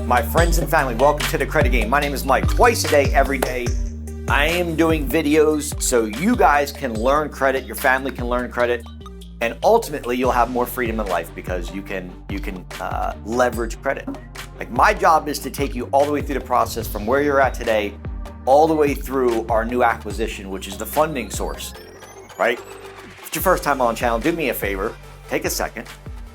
My friends and family, welcome to the Credit Game. My name is Mike. Twice a day, every day, I am doing videos so you guys can learn credit, your family can learn credit, and ultimately you'll have more freedom in life because you can leverage credit. Like, my job is to take you all the way through the process from where you're at today, all the way through our new acquisition, which is the funding source, right? If it's your first time on the channel, do me a favor, take a second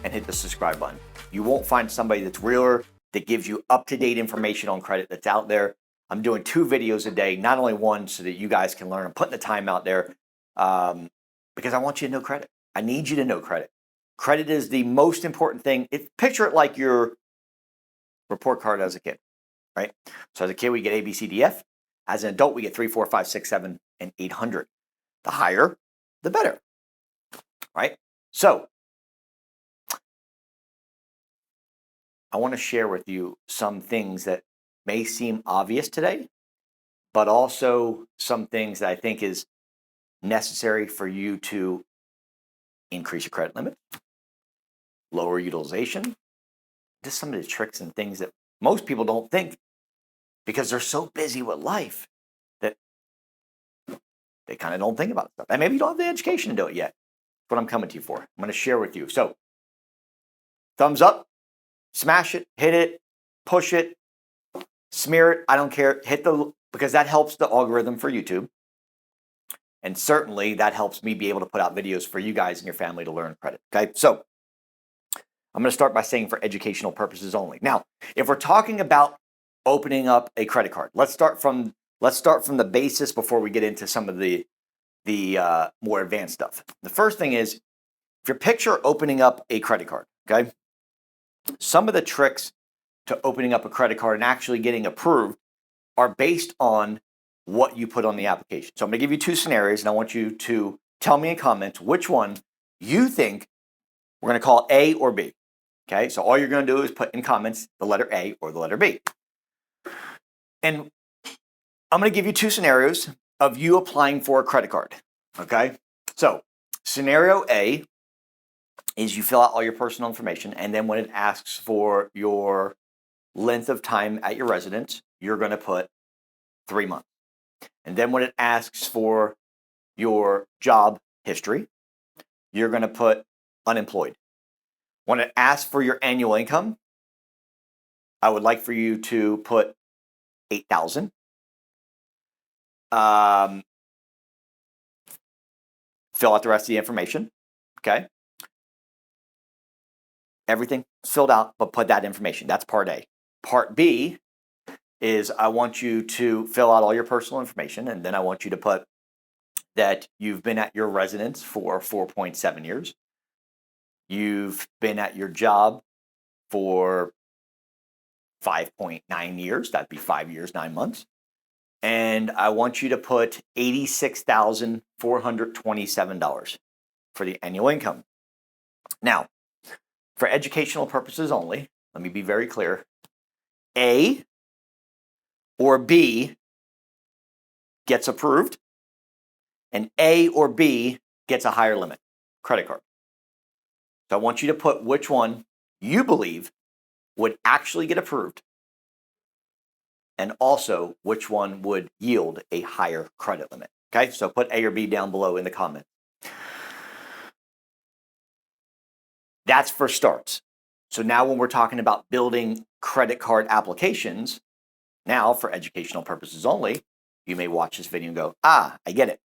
and hit the subscribe button. You won't find somebody that's realer, that gives you up-to-date information on credit that's out there. I'm doing 2 videos a day, not only one so that you guys can learn. I'm putting the time out there because I want you to know credit. I need you to know credit. Credit is the most important thing. Picture it like your report card as a kid, right? So as a kid, we get A, B, C, D, F. As an adult, we get 3, 4, 5, 6, 7, and 800. The higher, the better, right? So I want to share with you some things that may seem obvious today, but also some things that I think is necessary for you to increase your credit limit, lower utilization, just some of the tricks and things that most people don't think because they're so busy with life that they kind of don't think about stuff. And maybe you don't have the education to do it yet. That's what I'm coming to you for. I'm going to share with you. So, thumbs up. Smash it, hit it, push it, smear it. I don't care. Because that helps the algorithm for YouTube. And certainly that helps me be able to put out videos for you guys and your family to learn credit. Okay. So I'm going to start by saying for educational purposes only. Now, if we're talking about opening up a credit card, let's start from the basis before we get into some of the more advanced stuff. The first thing is, if you picture opening up a credit card, okay? Some of the tricks to opening up a credit card and actually getting approved are based on what you put on the application. So I'm going to give you 2 scenarios, and I want you to tell me in comments which one you think we're going to call A or B. Okay, so all you're going to do is put in comments the letter A or the letter B. And I'm going to give you 2 scenarios of you applying for a credit card. Okay, so scenario A is you fill out all your personal information, and then when it asks for your length of time at your residence, you're going to put 3 months. And then when it asks for your job history, you're going to put unemployed. When it asks for your annual income, I would like for you to put 8,000. Fill out the rest of the information. Okay. Everything filled out, but put that information. That's part A. Part B is I want you to fill out all your personal information, and then I want you to put that you've been at your residence for 4.7 years. You've been at your job for 5.9 years. That'd be 5 years, 9 months. And I want you to put $86,427 for the annual income. Now, for educational purposes only, let me be very clear. A or B gets approved, and A or B gets a higher limit credit card. So I want you to put which one you believe would actually get approved, and also which one would yield a higher credit limit. Okay, so put A or B down below in the comments. That's for starts. So now when we're talking about building credit card applications, now for educational purposes only, you may watch this video and go, I get it.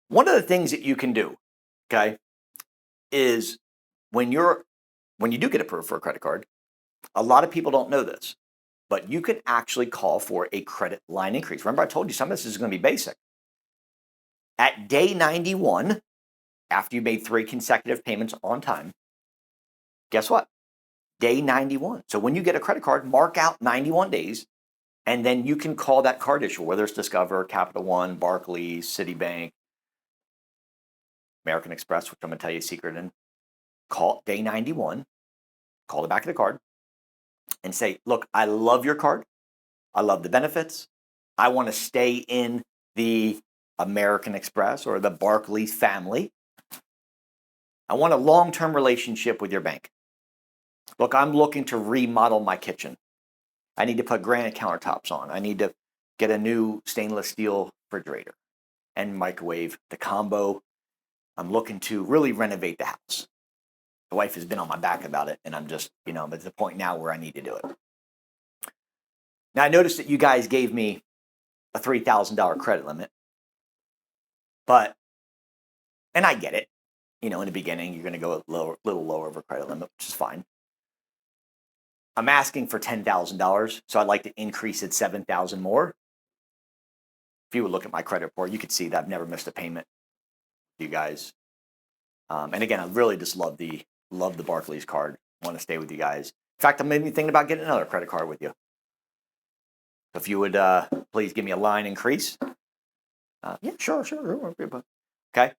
One of the things that you can do, okay, is when you do get approved for a credit card, a lot of people don't know this, but you can actually call for a credit line increase. Remember, I told you some of this is going to be basic. At day 91, after you made 3 consecutive payments on time, guess what? Day 91. So when you get a credit card, mark out 91 days, and then you can call that card issuer, whether it's Discover, Capital One, Barclays, Citibank, American Express, which I'm going to tell you a secret in. Call day 91, call the back of the card, and say, look, I love your card. I love the benefits. I want to stay in the American Express or the Barclays family. I want a long-term relationship with your bank. Look, I'm looking to remodel my kitchen. I need to put granite countertops on. I need to get a new stainless steel refrigerator and microwave, the combo. I'm looking to really renovate the house. The wife has been on my back about it, and I'm just, I'm at the point now where I need to do it. Now, I noticed that you guys gave me a $3,000 credit limit, and I get it. In the beginning, you're going to go a little lower of a credit limit, which is fine. I'm asking for $10,000, so I'd like to increase it $7,000 more. If you would look at my credit report, you could see that I've never missed a payment. You guys, and again, I really just love the Barclays card. Want to stay with you guys. In fact, I'm maybe thinking about getting another credit card with you. So if you would please give me a line increase. Yeah, sure. Okay,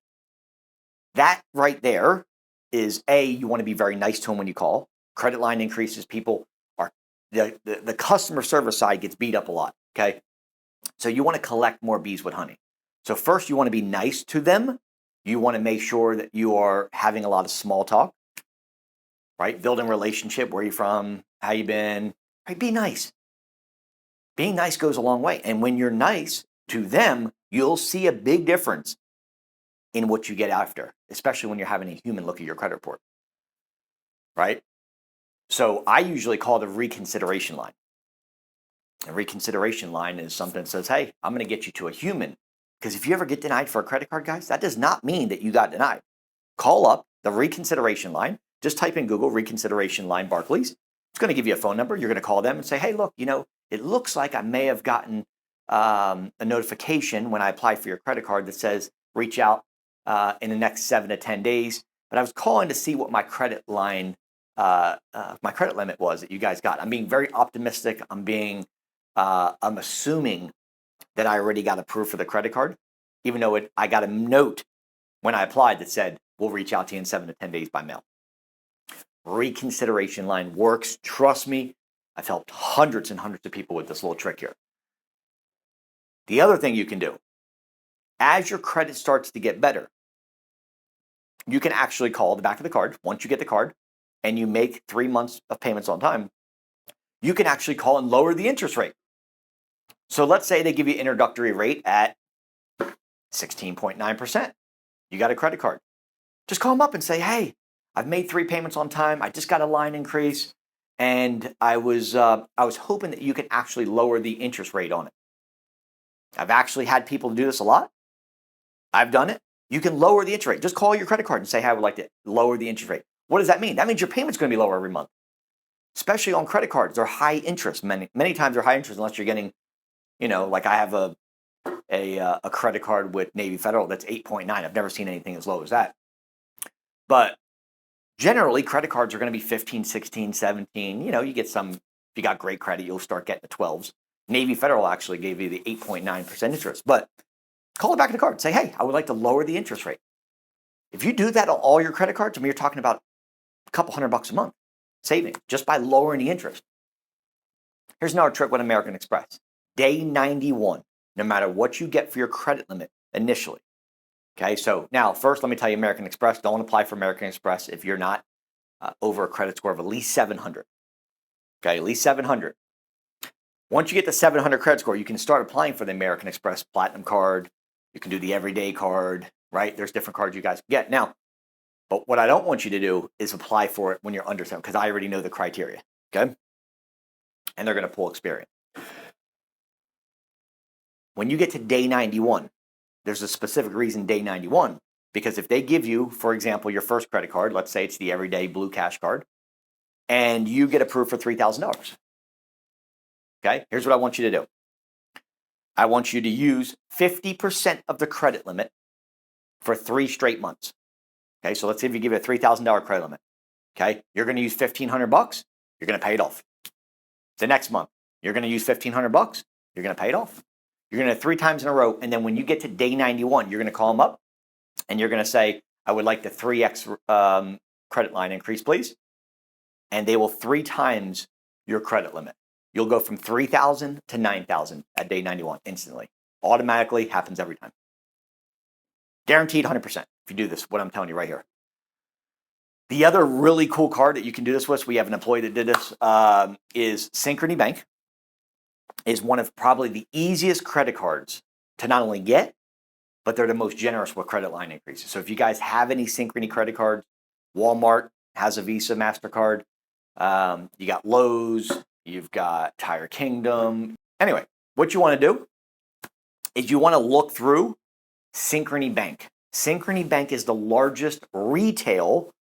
that right there is you want to be very nice to them when you call. Credit line increases, people are the customer service side gets beat up a lot. Okay, so you want to collect more bees with honey. So first, you want to be nice to them. You want to make sure that you are having a lot of small talk, right? Building relationship. Where you from? How you been? Right? Be nice. Being nice goes a long way. And when you're nice to them, you'll see a big difference in what you get after, especially when you're having a human look at your credit report, right? So I usually call the reconsideration line. A reconsideration line is something that says, hey, I'm going to get you to a human. Because if you ever get denied for a credit card, guys, that does not mean that you got denied. Call up the reconsideration line. Just type in Google reconsideration line Barclays. It's going to give you a phone number. You're going to call them and say, hey, look, it looks like I may have gotten a notification when I applied for your credit card that says reach out in the next 7 to 10 days. But I was calling to see what my credit line, my credit limit was that you guys got. I'm being very optimistic. I'm assuming that I already got approved for the credit card, even though I got a note when I applied that said, we'll reach out to you in 7 to 10 days by mail. Reconsideration line works. Trust me, I've helped hundreds and hundreds of people with this little trick here. The other thing you can do, as your credit starts to get better, you can actually call the back of the card. Once you get the card and you make 3 months of payments on time, you can actually call and lower the interest rate. So let's say they give you an introductory rate at 16.9%. You got a credit card. Just call them up and say, hey, I've made 3 payments on time. I just got a line increase. And I was hoping that you could actually lower the interest rate on it. I've actually had people do this a lot. I've done it. You can lower the interest rate. Just call your credit card and say, hey, I would like to lower the interest rate. What does that mean? That means your payment's going to be lower every month. Especially on credit cards. They're high interest. Many times they're high interest unless you're getting, like I have a credit card with Navy Federal that's 8.9. I've never seen anything as low as that. But generally, credit cards are going to be 15, 16, 17. You get some, if you got great credit, you'll start getting the 12s. Navy Federal actually gave you the 8.9% interest. But call it back of the card. Say, hey, I would like to lower the interest rate. If you do that on all your credit cards, you're talking about a couple $100 a month saving just by lowering the interest. Here's another trick with American Express. Day 91, no matter what you get for your credit limit initially. Okay, so now first let me tell you American Express, don't apply for American Express if you're not over a credit score of at least 700. Okay, at least 700. Once you get the 700 credit score, you can start applying for the American Express Platinum card. You can do the Everyday card, right? There's different cards you guys can get. Now, but what I don't want you to do is apply for it when you're under 7, because I already know the criteria, okay? And they're going to pull Experian. When you get to day 91, there's a specific reason day 91, because if they give you, for example, your first credit card, let's say it's the Everyday Blue Cash card, and you get approved for $3,000. Okay, here's what I want you to do. I want you to use 50% of the credit limit for 3 straight months. Okay, so let's say if you give it a $3,000 credit limit. Okay, you're going to use $1,500. You're going to pay it off. The next month, you're going to use $1,500. You're going to pay it off. You're going to 3 times in a row, and then when you get to day 91, you're going to call them up, and you're going to say, I would like the 3x credit line increase, please. And they will 3 times your credit limit. You'll go from 3,000 to 9,000 at day 91 instantly. Automatically happens every time. Guaranteed 100% if you do this, what I'm telling you right here. The other really cool card that you can do this with, we have an employee that did this, is Synchrony Bank. Is one of probably the easiest credit cards to not only get, but they're the most generous with credit line increases. So if you guys have any Synchrony credit cards, Walmart has a Visa, MasterCard. You got Lowe's, you've got Tire Kingdom. Anyway, what you want to do is you want to look through Synchrony Bank. Synchrony Bank is the largest retail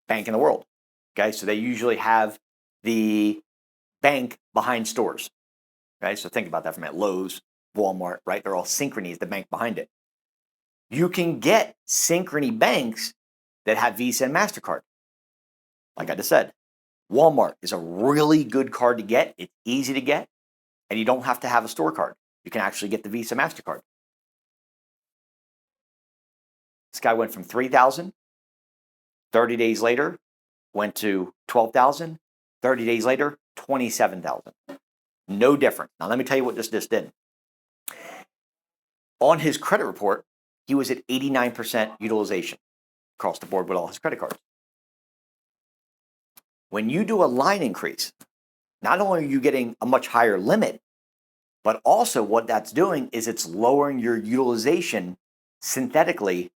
bank in the world. Okay, so they usually have the bank behind stores. Okay, so think about that for a minute. Lowe's, Walmart, right? They're all Synchrony is the bank behind it. You can get Synchrony banks that have Visa and MasterCard. Like I just said, Walmart is a really good card to get. It's easy to get, and you don't have to have a store card. You can actually get the Visa MasterCard. This guy went from 3,000, 30 days later, went to 12,000, 30 days later, 27,000. No difference. Now, let me tell you what this did. On his credit report, he was at 89% utilization across the board with all his credit cards. When you do a line increase, not only are you getting a much higher limit, but also what that's doing is it's lowering your utilization synthetically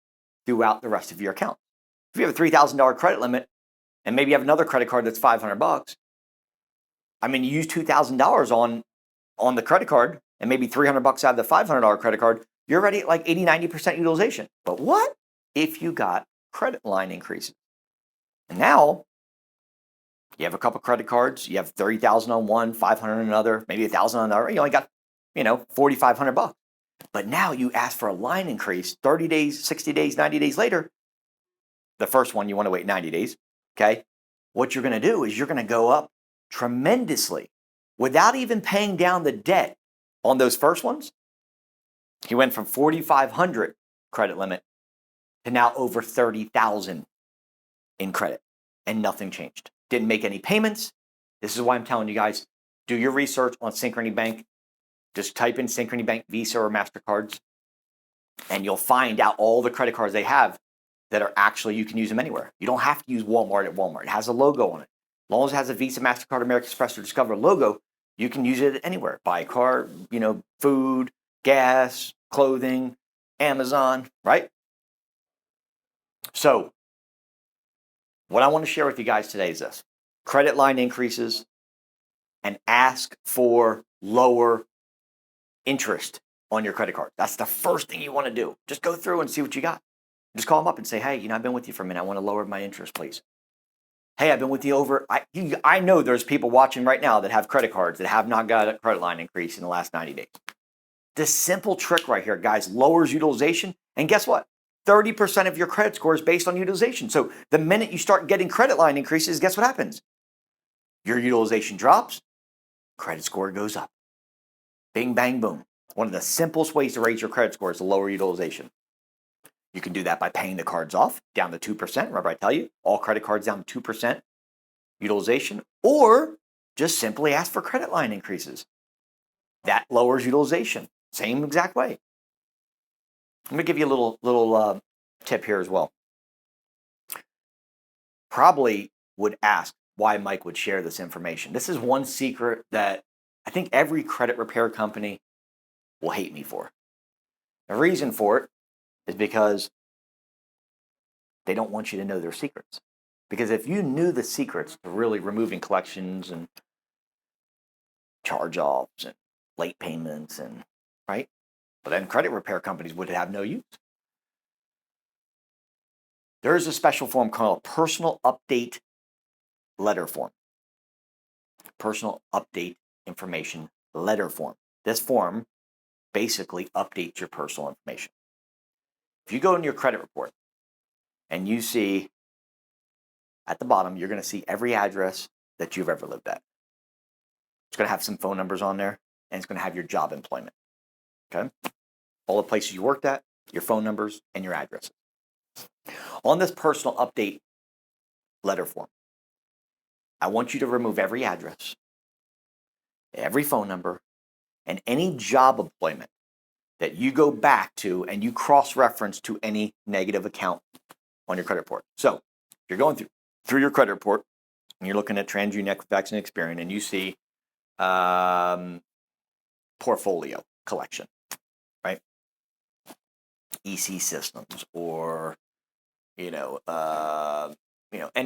throughout the rest of your account. If you have a $3,000 credit limit and maybe you have another credit card that's $500, I mean, you use $2,000 on the credit card and maybe $300 out of the $500 credit card, you're already at like 80, 90% utilization. But what if you got credit line increases? And now you have a couple credit cards, you have 30,000 on one, 500 on another, maybe 1,000 on another, you only got, $4,500. But now you ask for a line increase 30 days, 60 days, 90 days later. The first one, you want to wait 90 days, okay? What you're going to do is you're going to go up tremendously without even paying down the debt on those first ones. He went from 4,500 credit limit to now over 30,000 in credit, and nothing changed. Didn't make any payments. This is why I'm telling you guys, do your research on Synchrony Bank. Just type in Synchrony Bank Visa or MasterCards, and you'll find out all the credit cards they have that are actually, you can use them anywhere. You don't have to use Walmart at Walmart. It has a logo on it. As long as it has a Visa, MasterCard, American Express, or Discover logo, you can use it anywhere. Buy a car, food, gas, clothing, Amazon, right? So what I want to share with you guys today is this. Credit line increases and ask for lower interest on your credit card. That's the first thing you want to do. Just go through and see what you got. Just call them up and say, hey, I've been with you for a minute. I want to lower my interest, please. Hey, I've been with you over. I know there's people watching right now that have credit cards that have not got a credit line increase in the last 90 days. This simple trick right here, guys, lowers utilization. And guess what? 30% of your credit score is based on utilization. So the minute you start getting credit line increases, guess what happens? Your utilization drops, credit score goes up. Bing, bang, boom. One of the simplest ways to raise your credit score is to lower utilization. You can do that by paying the cards off down to 2%. Remember I tell you, all credit cards down to 2% utilization, or just simply ask for credit line increases. That lowers utilization. Same exact way. I'm going to give you a little tip here as well. Probably would ask why Mike would share this information. This is one secret that I think every credit repair company will hate me for. The reason for it is because they don't want you to know their secrets. Because if you knew the secrets to really removing collections and charge-offs and late payments and, right? But then credit repair companies would have no use. There is a special form called Personal Update Letter Form. Personal Update Information Letter Form. This form basically updates your personal information. If you go in your credit report and you see at the bottom, you're going to see every address that you've ever lived at. It's going to have some phone numbers on there, and it's going to have your job employment. Okay? All the places you worked at, your phone numbers, and your addresses. On this personal update letter form, I want you to remove every address, every phone number, and any job employment that you go back to and you cross-reference to any negative account on your credit report. So If you're going through your credit report and you're looking at TransUnion, Equifax, and Experian, and you see portfolio collection, right? EC systems, or any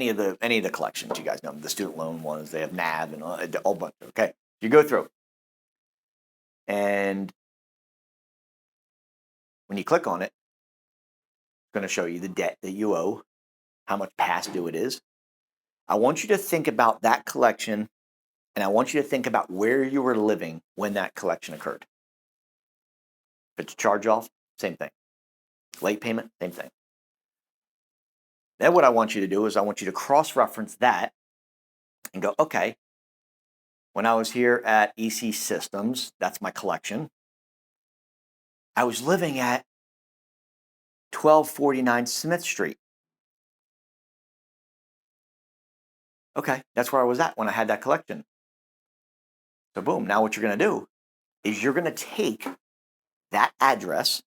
of the collections, you guys know the student loan ones. They have NAV and a whole bunch. Okay, you go through, and when you click on it, it's going to show you the debt that you owe, how much past due it is. I want you to think about that collection, and I want you to think about where you were living when that collection occurred. If it's a charge-off, same thing. Late payment, same thing. Then what I want you to do is I want you to cross-reference that and go, okay, when I was here at EC Systems, that's my collection, I was living at 1249 Smith Street. Okay, that's where I was at when I had that collection. So boom, now what you're going to do is you're going to take that address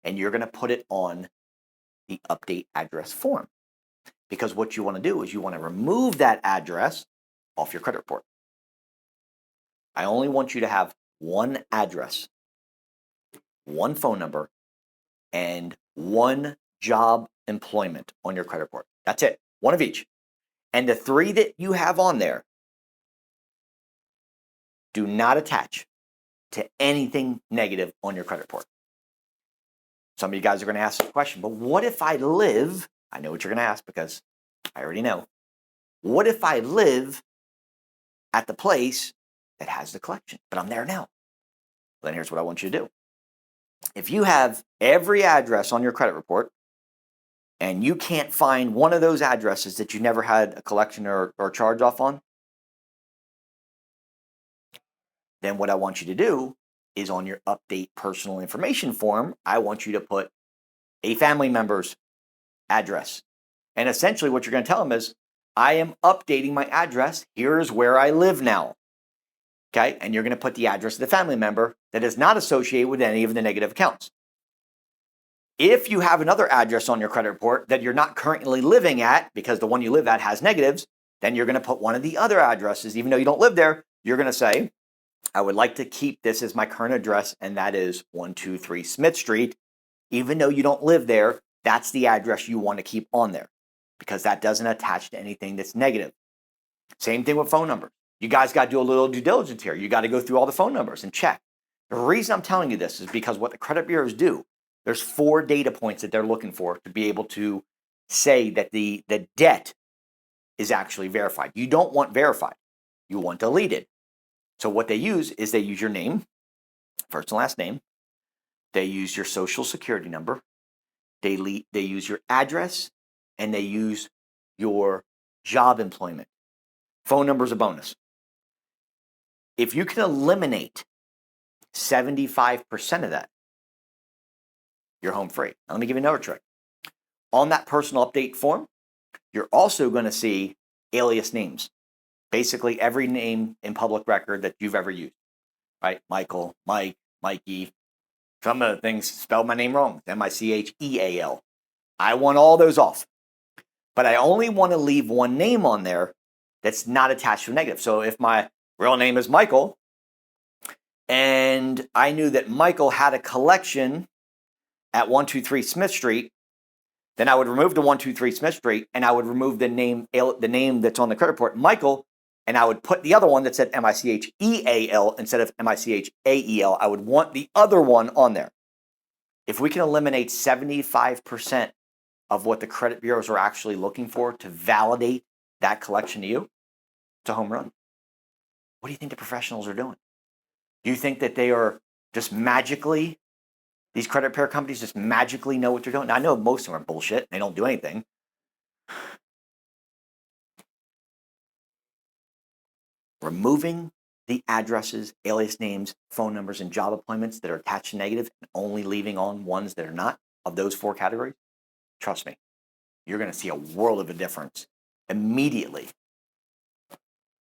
and you're going to put it on the update address form. Because what you want to do is you want to remove that address off your credit report. I only want you to have one address, one phone number, and one job employment on your credit report. That's it, one of each. And the three that you have on there do not attach to anything negative on your credit report. Some of you guys are going to ask the question, but what if I live, I know what you're going to ask because I already know. What if I live at the place that has the collection, but I'm there now? Well, then here's what I want you to do. If you have every address on your credit report and you can't find one of those addresses that you never had a collection or charge off on, then what I want you to do is on your update personal information form, I want you to put a family member's address. And essentially what you're going to tell them is, I am updating my address. Here's where I live now. Okay, and you're going to put the address of the family member that is not associated with any of the negative accounts. If you have another address on your credit report that you're not currently living at because the one you live at has negatives, then you're going to put one of the other addresses, even though you don't live there, you're going to say, I would like to keep this as my current address, and that is 123 Smith Street. Even though you don't live there, that's the address you want to keep on there because that doesn't attach to anything that's negative. Same thing with phone numbers. You guys got to do a little due diligence here. You got to go through all the phone numbers and check. The reason I'm telling you this is because what the credit bureaus do, there's 4 data points that they're looking for to be able to say that the debt is actually verified. You don't want verified. You want deleted. So what they use is they use your name, first and last name. They use your social security number. They use your address, and they use your job employment. Phone number is a bonus. If you can eliminate 75% of that, you're home free. Now, let me give you another trick. On that personal update form, you're also going to see alias names. Basically, every name in public record that you've ever used, right? Michael, Mike, Mikey. Some of the things spell my name wrong. M-I-C-H-E-A-L. I want all those off. But I only want to leave one name on there that's not attached to a negative. So if my real name is Michael, and I knew that Michael had a collection at 123 Smith Street, then I would remove the 123 Smith Street, and I would remove the name that's on the credit report, Michael, and I would put the other one that said M-I-C-H-E-A-L instead of M-I-C-H-A-E-L. I would want the other one on there. If we can eliminate 75% of what the credit bureaus are actually looking for to validate that collection to you, it's a home run. What do you think the professionals are doing? Do you think that they are just magically, these credit repair companies just magically know what they're doing? Now, I know most of them are bullshit. They don't do anything. Removing the addresses, alias names, phone numbers, and job appointments that are attached to negative and only leaving on ones that are not of those 4 categories, trust me, you're going to see a world of a difference immediately.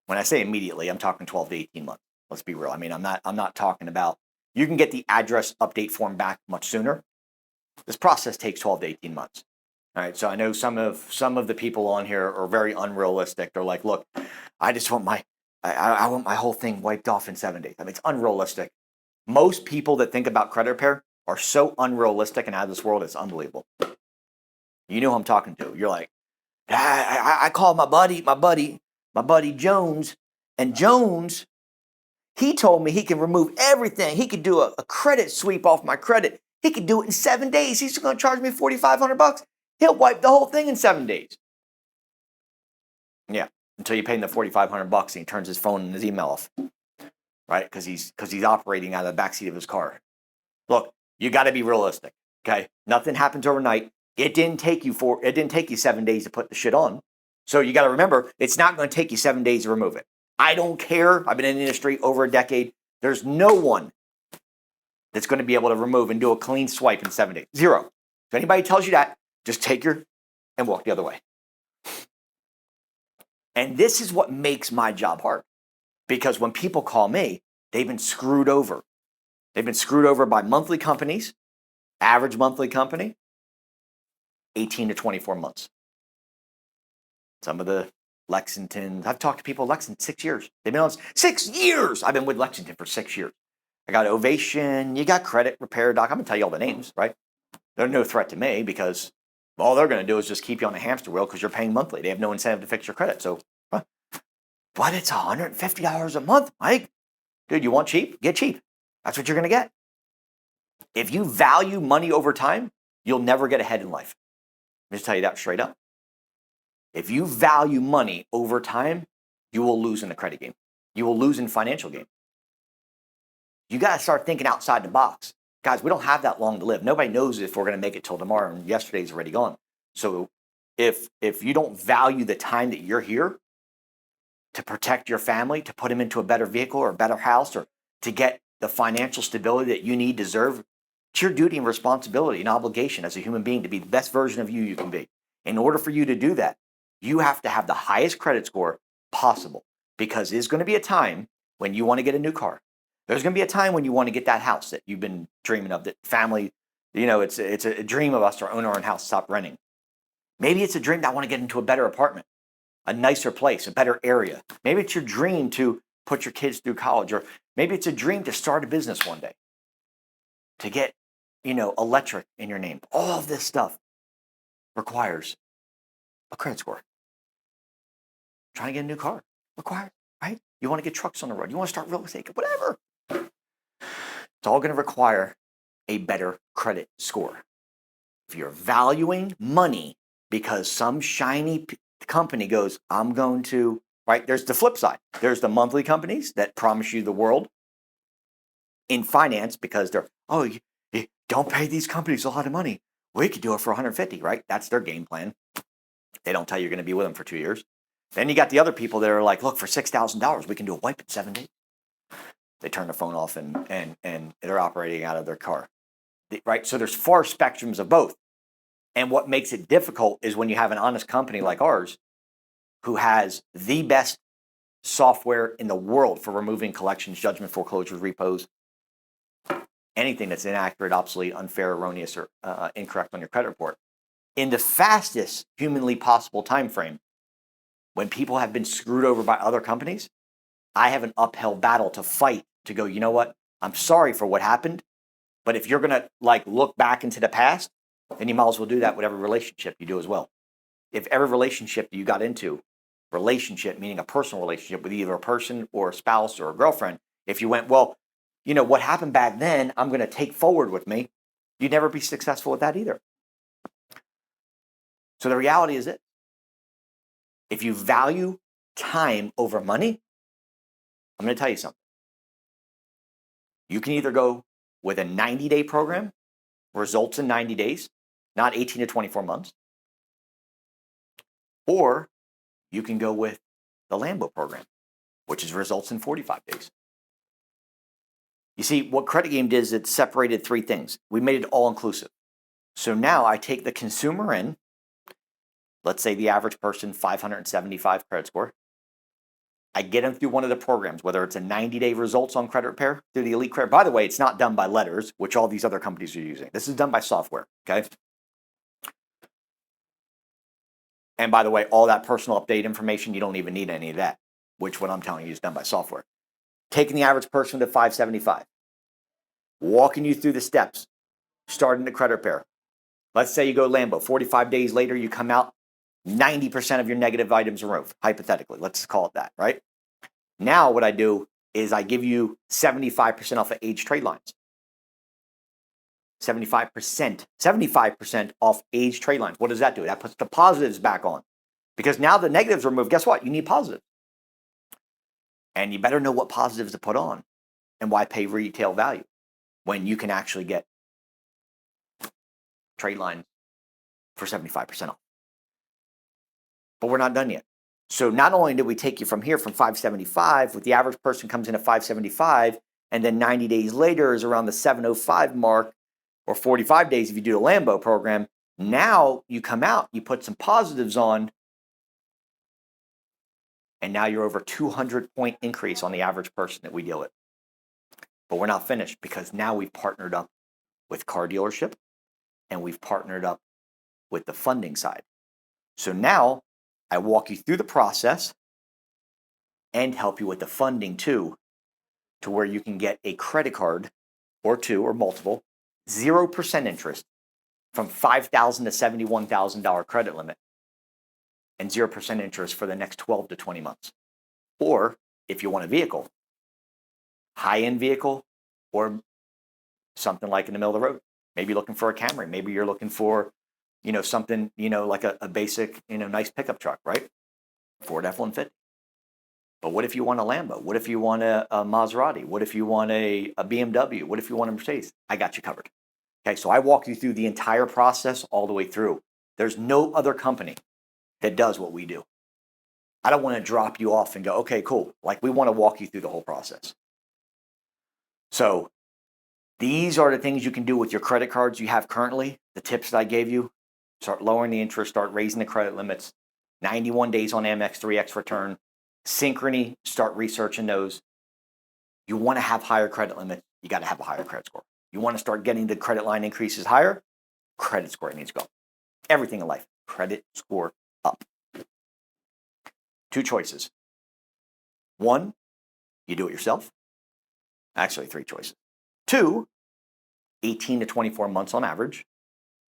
When I say immediately, I'm talking 12 to 18 months. Let's be real. I mean, I'm not talking about, you can get the address update form back much sooner. This process takes 12 to 18 months. All right. So I know some of the people on here are very unrealistic. They're like, look, I just want I want my whole thing wiped off in 7 days. I mean, it's unrealistic. Most people that think about credit repair are so unrealistic and out of this world, it's unbelievable. You know who I'm talking to. You're like, I called my buddy Jones, and Jones, he told me he can remove everything. He could do a credit sweep off my credit. He could do it in 7 days. He's going to charge me $4,500. He'll wipe the whole thing in 7 days. Yeah, until you pay him the $4,500 and he turns his phone and his email off, right? Because he's operating out of the backseat of his car. Look, you got to be realistic. Okay, nothing happens overnight. It didn't take you 7 days to put the shit on. So you got to remember, it's not going to take you 7 days to remove it. I don't care. I've been in the industry over a decade. There's no one that's going to be able to remove and do a clean swipe in 7 days. Zero. If anybody tells you that, just take your and walk the other way. And this is what makes my job hard. Because when people call me, they've been screwed over. They've been screwed over by monthly companies, average monthly company, 18 to 24 months. Some of the Lexington, I've talked to people at Lexington 6 years. They've been on 6 years. I've been with Lexington for 6 years. I got Ovation, you got Credit Repair Doc. I'm going to tell you all the names, right? They're no threat to me because all they're going to do is just keep you on the hamster wheel because you're paying monthly. They have no incentive to fix your credit. So, but it's $150 a month, Mike. Dude, you want cheap? Get cheap. That's what you're going to get. If you value money over time, you'll never get ahead in life. Let me just tell you that straight up. If you value money over time, you will lose in the credit game. You will lose in financial game. You got to start thinking outside the box. Guys, we don't have that long to live. Nobody knows if we're going to make it till tomorrow, and yesterday's already gone. So if you don't value the time that you're here to protect your family, to put them into a better vehicle or a better house, or to get the financial stability that you need, deserve, it's your duty and responsibility and obligation as a human being to be the best version of you can be. In order for you to do that, you have to have the highest credit score possible, because there's going to be a time when you want to get a new car. There's going to be a time when you want to get that house that you've been dreaming of, that family, it's a dream of us to own our own house, stop renting. Maybe it's a dream that I want to get into a better apartment, a nicer place, a better area. Maybe it's your dream to put your kids through college, or maybe it's a dream to start a business one day, to get, electric in your name. All of this stuff requires a credit score. Trying to get a new car requires, right? You want to get trucks on the road. You want to start real estate, whatever. It's all going to require a better credit score. If you're valuing money because some shiny company goes, I'm going to, right? There's the flip side. There's the monthly companies that promise you the world in finance because they're, you don't pay these companies a lot of money. We could do it for $150, right? That's their game plan. They don't tell you you're going to be with them for 2 years. Then you got the other people that are like, look, for $6,000, we can do a wipe in 7 days. They turn the phone off and they're operating out of their car, right? So there's 4 spectrums of both. And what makes it difficult is when you have an honest company like ours who has the best software in the world for removing collections, judgment, foreclosures, repos, anything that's inaccurate, obsolete, unfair, erroneous, or incorrect on your credit report, in the fastest humanly possible time frame. When people have been screwed over by other companies, I have an uphill battle to fight to go, you know what? I'm sorry for what happened, but if you're going to look back into the past, then you might as well do that with every relationship you do as well. If every relationship you got into, relationship meaning a personal relationship with either a person or a spouse or a girlfriend, if you went, well, what happened back then, I'm going to take forward with me, you'd never be successful with that either. So the reality is it. If you value time over money, I'm going to tell you something. You can either go with a 90-day program, results in 90 days, not 18 to 24 months, or you can go with the Lambo program, which is results in 45 days. You see, what Credit Game did is it separated 3 things. We made it all inclusive. So now I take the consumer in, let's say the average person, 575 credit score. I get them through one of the programs, whether it's a 90-day results on credit repair through the Elite Credit. By the way, it's not done by letters, which all these other companies are using. This is done by software, okay? And by the way, all that personal update information, you don't even need any of that, which what I'm telling you is done by software. Taking the average person to 575, walking you through the steps, starting the credit repair. Let's say you go Lambo, 45 days later, you come out, 90% of your negative items are removed, hypothetically. Let's call it that, right? Now what I do is I give you 75% off of age trade lines. 75% off age trade lines. What does that do? That puts the positives back on. Because now the negatives are removed. Guess what? You need positives. And you better know what positives to put on and why pay retail value when you can actually get trade lines for 75% off. But we're not done yet. So not only did we take you from here from 575, with the average person comes in at 575, and then 90 days later is around the 705 mark, or 45 days if you do a Lambo program. Now you come out, you put some positives on, and now you're over 200-point increase on the average person that we deal with. But we're not finished, because now we've partnered up with car dealership, and we've partnered up with the funding side. So now I walk you through the process and help you with the funding too, to where you can get a credit card or two or multiple, 0% interest from $5,000 to $71,000 credit limit, and 0% interest for the next 12 to 20 months. Or if you want a vehicle, high-end vehicle, or something like in the middle of the road. Maybe you're looking for a Camry. Maybe you're looking for, something, like a basic, nice pickup truck, right? Ford F-150. But what if you want a Lambo? What if you want a Maserati? What if you want a BMW? What if you want a Mercedes? I got you covered. Okay, so I walk you through the entire process all the way through. There's no other company that does what we do. I don't want to drop you off and go, okay, cool. Like, we want to walk you through the whole process. So these are the things you can do with your credit cards you have currently, the tips that I gave you. Start lowering the interest, start raising the credit limits, 91 days on Amex 3X return, Synchrony, start researching those. You want to have higher credit limits, you got to have a higher credit score. You want to start getting the credit line increases higher, credit score needs to go. Everything in life, credit score up. Two choices. One, you do it yourself. Actually, three choices. Two, 18 to 24 months on average,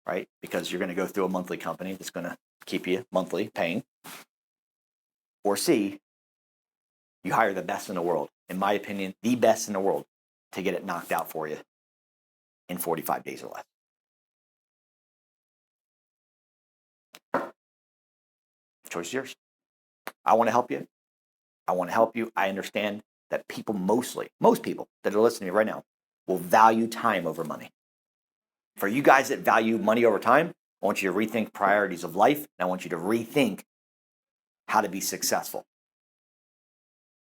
right? Because you're going to go through a monthly company that's going to keep you monthly paying. Or C, you hire the best in the world. In my opinion, the best in the world to get it knocked out for you in 45 days or less. Choice is yours. I want to help you. I understand that people most people that are listening to me right now will value time over money. For you guys that value money over time, I want you to rethink priorities of life, and I want you to rethink how to be successful.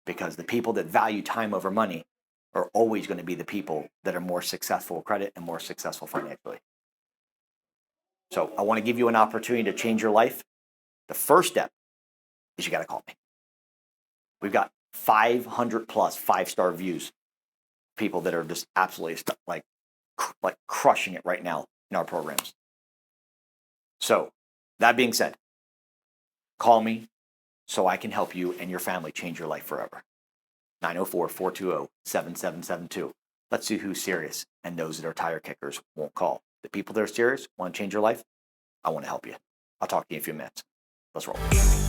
Because the people that value time over money are always going to be the people that are more successful with credit and more successful financially. So I want to give you an opportunity to change your life. The first step is you got to call me. We've got 500 plus 5-star views. People that are just absolutely like crushing it right now in our programs. So that being said, call me so I can help you and your family change your life forever. 904-420-7772. Let's see who's serious, and those that are tire kickers won't call. The people that are serious, want to change your life, I want to help you. I'll talk to you in a few minutes. Let's roll.